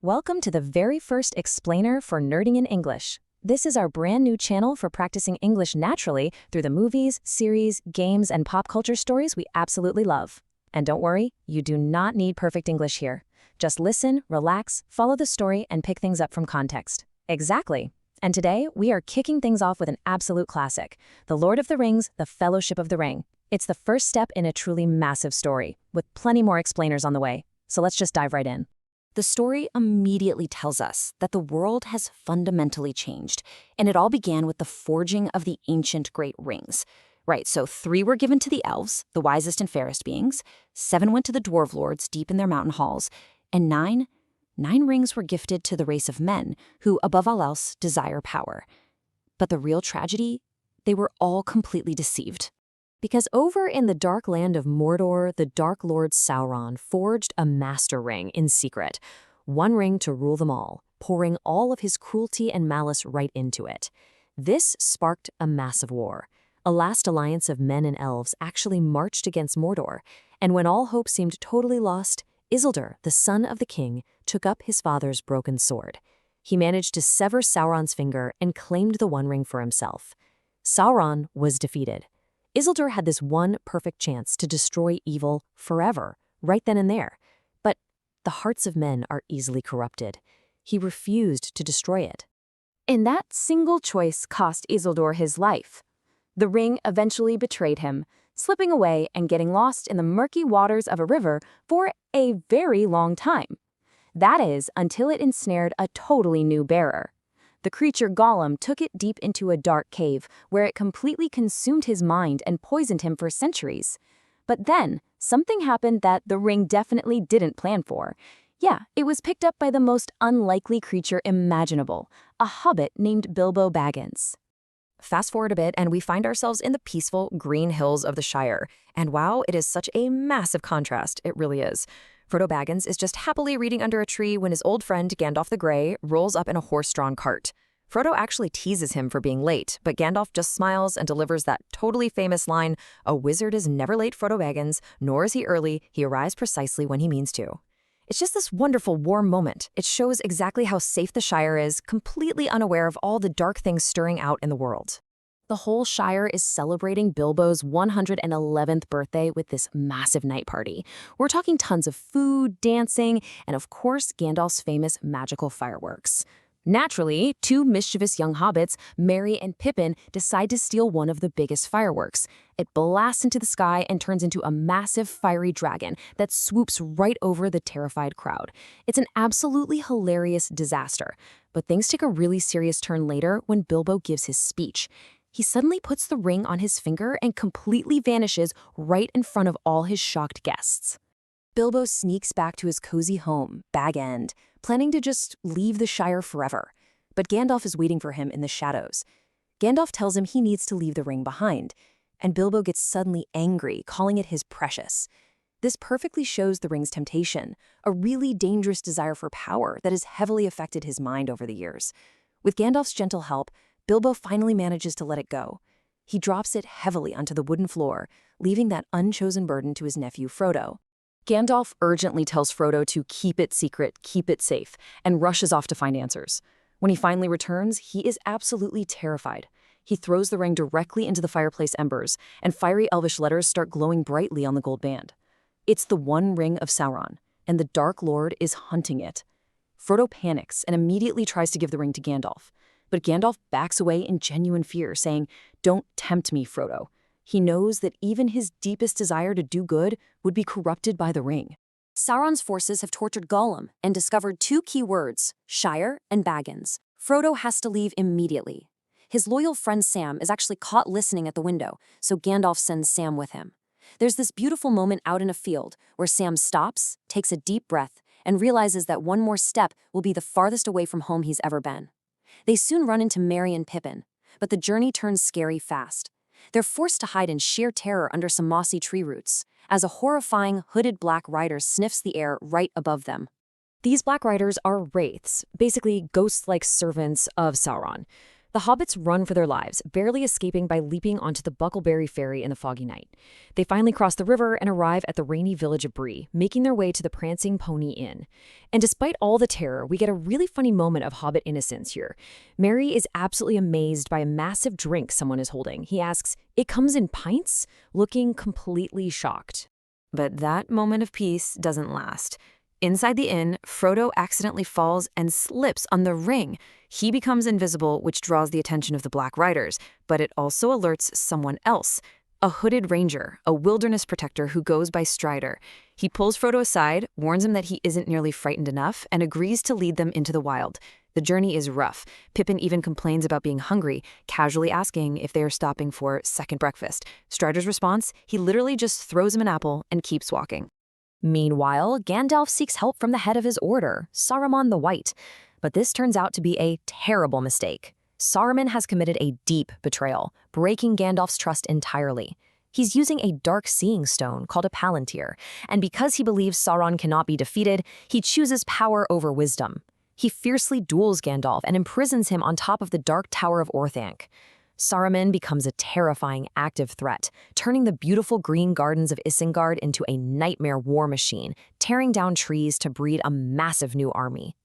Welcome to the very first explainer for Nerding in English. This is our brand new channel for practicing English naturally through the movies, series, games, and pop culture stories we absolutely love. And don't worry, you do not need perfect English here. Just listen, relax, follow the story, and pick things up from context. Exactly. And today, we are kicking things off with an absolute classic, The Lord of the Rings, The Fellowship of the Ring. It's the first step in a truly massive story, with plenty more explainers on the way. So let's just dive right in. The story immediately tells us that the world has fundamentally changed, and it all began with the forging of the ancient great rings. Right, so 3 were given to the elves, the wisest and fairest beings, 7 went to the dwarf lords deep in their mountain halls, and 9 rings were gifted to the race of men, who, above all else, desire power. But the real tragedy? They were all completely deceived. Because over in the dark land of Mordor, the Dark Lord Sauron forged a master ring in secret, one ring to rule them all, pouring all of his cruelty and malice right into it. This sparked a massive war. A last alliance of men and elves actually marched against Mordor, and when all hope seemed totally lost, Isildur, the son of the king, took up his father's broken sword. He managed to sever Sauron's finger and claimed the One Ring for himself. Sauron was defeated. Isildur had this one perfect chance to destroy evil forever, right then and there. But the hearts of men are easily corrupted. He refused to destroy it. And that single choice cost Isildur his life. The ring eventually betrayed him, slipping away and getting lost in the murky waters of a river for a very long time. That is, until it ensnared a totally new bearer. The creature Gollum took it deep into a dark cave, where it completely consumed his mind and poisoned him for centuries. But then, something happened that the ring definitely didn't plan for. Yeah, it was picked up by the most unlikely creature imaginable, a hobbit named Bilbo Baggins. Fast forward a bit, and we find ourselves in the peaceful green hills of the Shire. And wow, it is such a massive contrast, it really is. Frodo Baggins is just happily reading under a tree when his old friend Gandalf the Grey rolls up in a horse-drawn cart. Frodo actually teases him for being late, but Gandalf just smiles and delivers that totally famous line, "A wizard is never late, Frodo Baggins, nor is he early, he arrives precisely when he means to." It's just this wonderful, warm moment. It shows exactly how safe the Shire is, completely unaware of all the dark things stirring out in the world. The whole Shire is celebrating Bilbo's 111th birthday with this massive night party. We're talking tons of food, dancing, and of course, Gandalf's famous magical fireworks. Naturally, 2 mischievous young hobbits, Merry and Pippin, decide to steal one of the biggest fireworks. It blasts into the sky and turns into a massive fiery dragon that swoops right over the terrified crowd. It's an absolutely hilarious disaster. But things take a really serious turn later when Bilbo gives his speech. He suddenly puts the ring on his finger and completely vanishes right in front of all his shocked guests. Bilbo sneaks back to his cozy home, Bag End, planning to just leave the Shire forever. But Gandalf is waiting for him in the shadows. Gandalf tells him he needs to leave the ring behind, and Bilbo gets suddenly angry, calling it his precious. This perfectly shows the ring's temptation, a really dangerous desire for power that has heavily affected his mind over the years. With Gandalf's gentle help, Bilbo finally manages to let it go. He drops it heavily onto the wooden floor, leaving that unchosen burden to his nephew Frodo. Gandalf urgently tells Frodo to keep it secret, keep it safe, and rushes off to find answers. When he finally returns, he is absolutely terrified. He throws the ring directly into the fireplace embers, and fiery elvish letters start glowing brightly on the gold band. It's the One Ring of Sauron, and the Dark Lord is hunting it. Frodo panics and immediately tries to give the ring to Gandalf. But Gandalf backs away in genuine fear, saying, "Don't tempt me, Frodo." He knows that even his deepest desire to do good would be corrupted by the ring. Sauron's forces have tortured Gollum and discovered 2 key words, Shire and Baggins. Frodo has to leave immediately. His loyal friend Sam is actually caught listening at the window, so Gandalf sends Sam with him. There's this beautiful moment out in a field where Sam stops, takes a deep breath, and realizes that one more step will be the farthest away from home he's ever been. They soon run into Merry and Pippin, but the journey turns scary fast. They're forced to hide in sheer terror under some mossy tree roots, as a horrifying, hooded black rider sniffs the air right above them. These Black Riders are wraiths, basically ghost-like servants of Sauron. The hobbits run for their lives, barely escaping by leaping onto the Buckleberry Ferry in the foggy night. They finally cross the river and arrive at the rainy village of Bree, making their way to the Prancing Pony Inn. And despite all the terror, we get a really funny moment of hobbit innocence here. Merry is absolutely amazed by a massive drink someone is holding. He asks, "It comes in pints?" looking completely shocked. But that moment of peace doesn't last. Inside the inn, Frodo accidentally falls and slips on the ring. He becomes invisible, which draws the attention of the Black Riders, but it also alerts someone else. A hooded ranger, a wilderness protector who goes by Strider. He pulls Frodo aside, warns him that he isn't nearly frightened enough, and agrees to lead them into the wild. The journey is rough. Pippin even complains about being hungry, casually asking if they are stopping for second breakfast. Strider's response? He literally just throws him an apple and keeps walking. Meanwhile, Gandalf seeks help from the head of his order, Saruman the White. But this turns out to be a terrible mistake. Saruman has committed a deep betrayal, breaking Gandalf's trust entirely. He's using a dark seeing stone called a Palantir, and because he believes Sauron cannot be defeated, he chooses power over wisdom. He fiercely duels Gandalf and imprisons him on top of the Dark Tower of Orthanc. Saruman becomes a terrifying active threat, turning the beautiful green gardens of Isengard into a nightmare war machine, tearing down trees to breed a massive new army.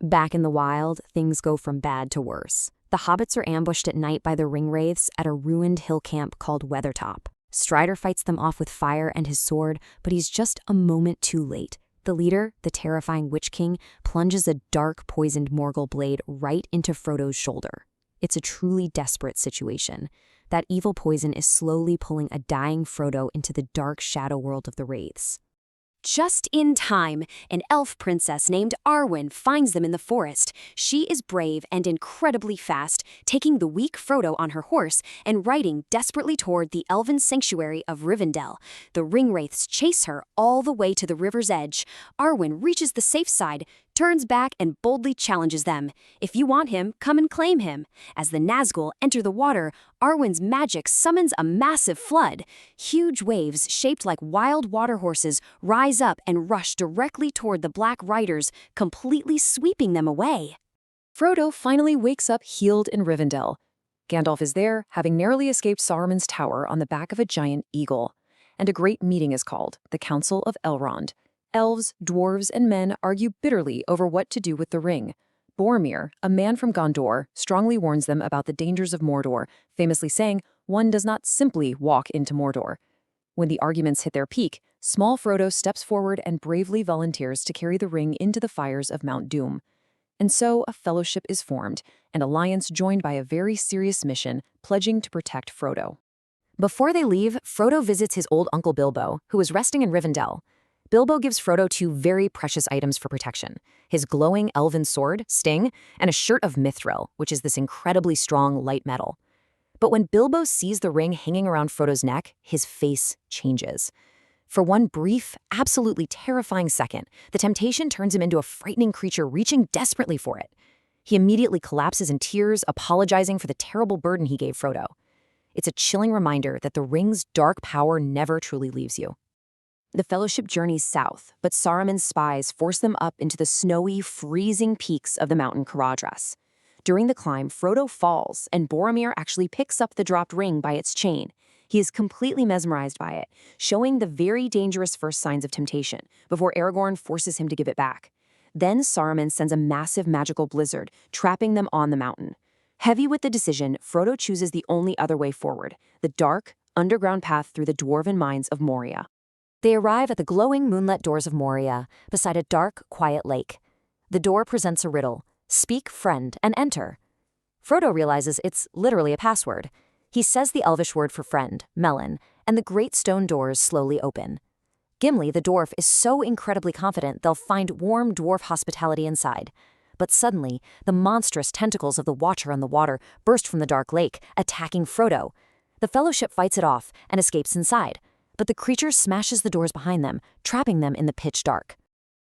Back in the wild, things go from bad to worse. The hobbits are ambushed at night by the ringwraiths at a ruined hill camp called Weathertop. Strider fights them off with fire and his sword, but he's just a moment too late. The leader, the terrifying Witch King, plunges a dark, poisoned Morgul blade right into Frodo's shoulder. It's a truly desperate situation. That evil poison is slowly pulling a dying Frodo into the dark shadow world of the Wraiths. Just in time, an elf princess named Arwen finds them in the forest. She is brave and incredibly fast, taking the weak Frodo on her horse and riding desperately toward the elven sanctuary of Rivendell. The ringwraiths chase her all the way to the river's edge. Arwen reaches the safe side, turns back and boldly challenges them. If you want him, come and claim him. As the Nazgul enter the water, Arwen's magic summons a massive flood. Huge waves shaped like wild water horses rise up and rush directly toward the Black Riders, completely sweeping them away. Frodo finally wakes up healed in Rivendell. Gandalf is there, having narrowly escaped Saruman's tower on the back of a giant eagle. And a great meeting is called, the Council of Elrond. Elves, dwarves, and men argue bitterly over what to do with the ring. Boromir, a man from Gondor, strongly warns them about the dangers of Mordor, famously saying, "One does not simply walk into Mordor." When the arguments hit their peak, small Frodo steps forward and bravely volunteers to carry the ring into the fires of Mount Doom. And so a fellowship is formed, an alliance joined by a very serious mission, pledging to protect Frodo. Before they leave, Frodo visits his old uncle Bilbo, who is resting in Rivendell. Bilbo gives Frodo two very precious items for protection: his glowing elven sword, Sting, and a shirt of mithril, which is this incredibly strong light metal. But when Bilbo sees the ring hanging around Frodo's neck, his face changes. For one brief, absolutely terrifying second, the temptation turns him into a frightening creature reaching desperately for it. He immediately collapses in tears, apologizing for the terrible burden he gave Frodo. It's a chilling reminder that the ring's dark power never truly leaves you. The Fellowship journeys south, but Saruman's spies force them up into the snowy, freezing peaks of the mountain Caradhras. During the climb, Frodo falls, and Boromir actually picks up the dropped ring by its chain. He is completely mesmerized by it, showing the very dangerous first signs of temptation, before Aragorn forces him to give it back. Then Saruman sends a massive magical blizzard, trapping them on the mountain. Heavy with the decision, Frodo chooses the only other way forward, the dark, underground path through the dwarven mines of Moria. They arrive at the glowing moonlit doors of Moria, beside a dark, quiet lake. The door presents a riddle: speak, friend, and enter. Frodo realizes it's literally a password. He says the Elvish word for friend, melon, and the great stone doors slowly open. Gimli, the dwarf, is so incredibly confident they'll find warm dwarf hospitality inside. But suddenly, the monstrous tentacles of the Watcher on the water burst from the dark lake, attacking Frodo. The Fellowship fights it off and escapes inside, but the creature smashes the doors behind them, trapping them in the pitch dark.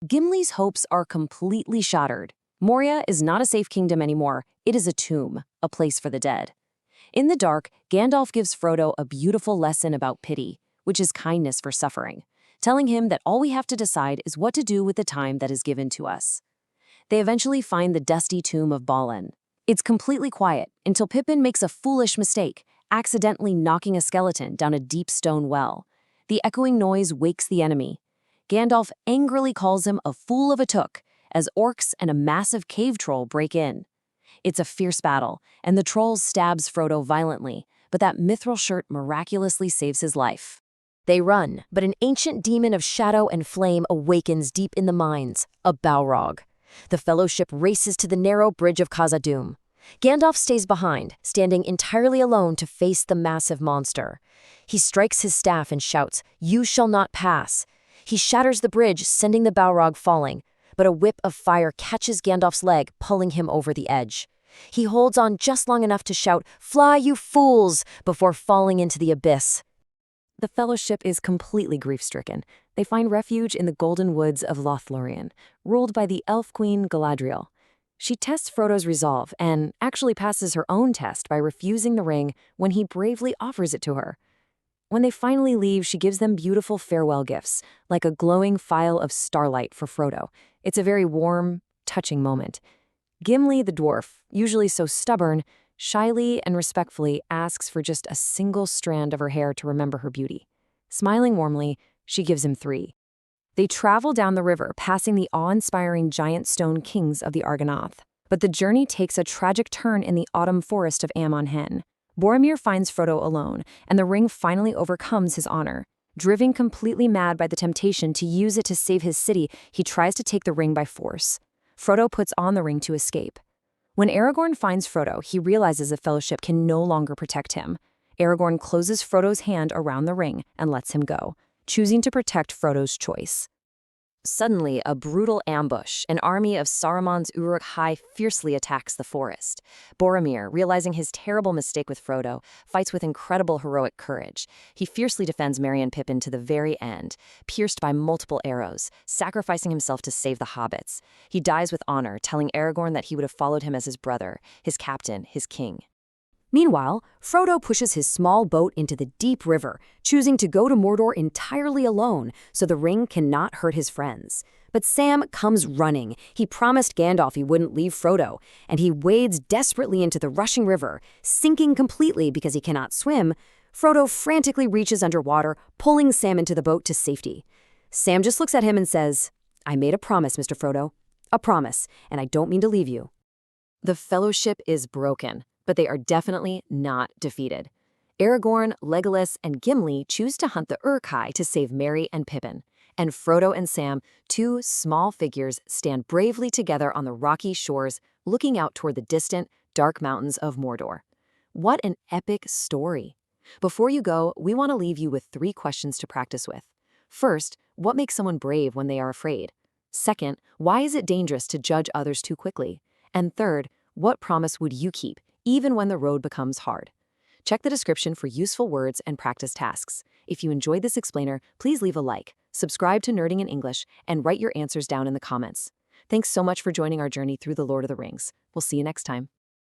Gimli's hopes are completely shattered. Moria is not a safe kingdom anymore. It is a tomb, a place for the dead. In the dark, Gandalf gives Frodo a beautiful lesson about pity, which is kindness for suffering, telling him that all we have to decide is what to do with the time that is given to us. They eventually find the dusty tomb of Balin. It's completely quiet until Pippin makes a foolish mistake, accidentally knocking a skeleton down a deep stone well. The echoing noise wakes the enemy. Gandalf angrily calls him a fool of a took as orcs and a massive cave troll break in. It's a fierce battle, and the troll stabs Frodo violently, but that mithril shirt miraculously saves his life. They run, but an ancient demon of shadow and flame awakens deep in the mines, a Balrog. The Fellowship races to the narrow bridge of Khazad-dûm. Gandalf stays behind, standing entirely alone to face the massive monster. He strikes his staff and shouts, "You shall not pass." He shatters the bridge, sending the Balrog falling, but a whip of fire catches Gandalf's leg, pulling him over the edge. He holds on just long enough to shout, "Fly, you fools!" before falling into the abyss. The Fellowship is completely grief-stricken. They find refuge in the golden woods of Lothlorien, ruled by the elf queen Galadriel. She tests Frodo's resolve and actually passes her own test by refusing the ring when he bravely offers it to her. When they finally leave, she gives them beautiful farewell gifts, like a glowing phial of starlight for Frodo. It's a very warm, touching moment. Gimli the dwarf, usually so stubborn, shyly and respectfully asks for just a single strand of her hair to remember her beauty. Smiling warmly, she gives him 3. They travel down the river, passing the awe-inspiring giant stone kings of the Argonath. But the journey takes a tragic turn in the autumn forest of Amon Hen. Boromir finds Frodo alone, and the ring finally overcomes his honor. Driven completely mad by the temptation to use it to save his city, he tries to take the ring by force. Frodo puts on the ring to escape. When Aragorn finds Frodo, he realizes the Fellowship can no longer protect him. Aragorn closes Frodo's hand around the ring and lets him go, choosing to protect Frodo's choice. Suddenly, a brutal ambush, an army of Saruman's Uruk-hai fiercely attacks the forest. Boromir, realizing his terrible mistake with Frodo, fights with incredible heroic courage. He fiercely defends Merry and Pippin to the very end, pierced by multiple arrows, sacrificing himself to save the hobbits. He dies with honor, telling Aragorn that he would have followed him as his brother, his captain, his king. Meanwhile, Frodo pushes his small boat into the deep river, choosing to go to Mordor entirely alone so the ring cannot hurt his friends. But Sam comes running. He promised Gandalf he wouldn't leave Frodo, and he wades desperately into the rushing river, sinking completely because he cannot swim. Frodo frantically reaches underwater, pulling Sam into the boat to safety. Sam just looks at him and says, "I made a promise, Mr. Frodo. A promise, and I don't mean to leave you." The Fellowship is broken, but they are definitely not defeated. Aragorn, Legolas, and Gimli choose to hunt the Uruk-hai to save Merry and Pippin. And Frodo and Sam, 2 small figures, stand bravely together on the rocky shores, looking out toward the distant, dark mountains of Mordor. What an epic story! Before you go, we want to leave you with 3 questions to practice with. First, what makes someone brave when they are afraid? Second, why is it dangerous to judge others too quickly? And third, what promise would you keep, even when the road becomes hard? Check the description for useful words and practice tasks. If you enjoyed this explainer, please leave a like, subscribe to Nerding in English, and write your answers down in the comments. Thanks so much for joining our journey through The Lord of the Rings. We'll see you next time.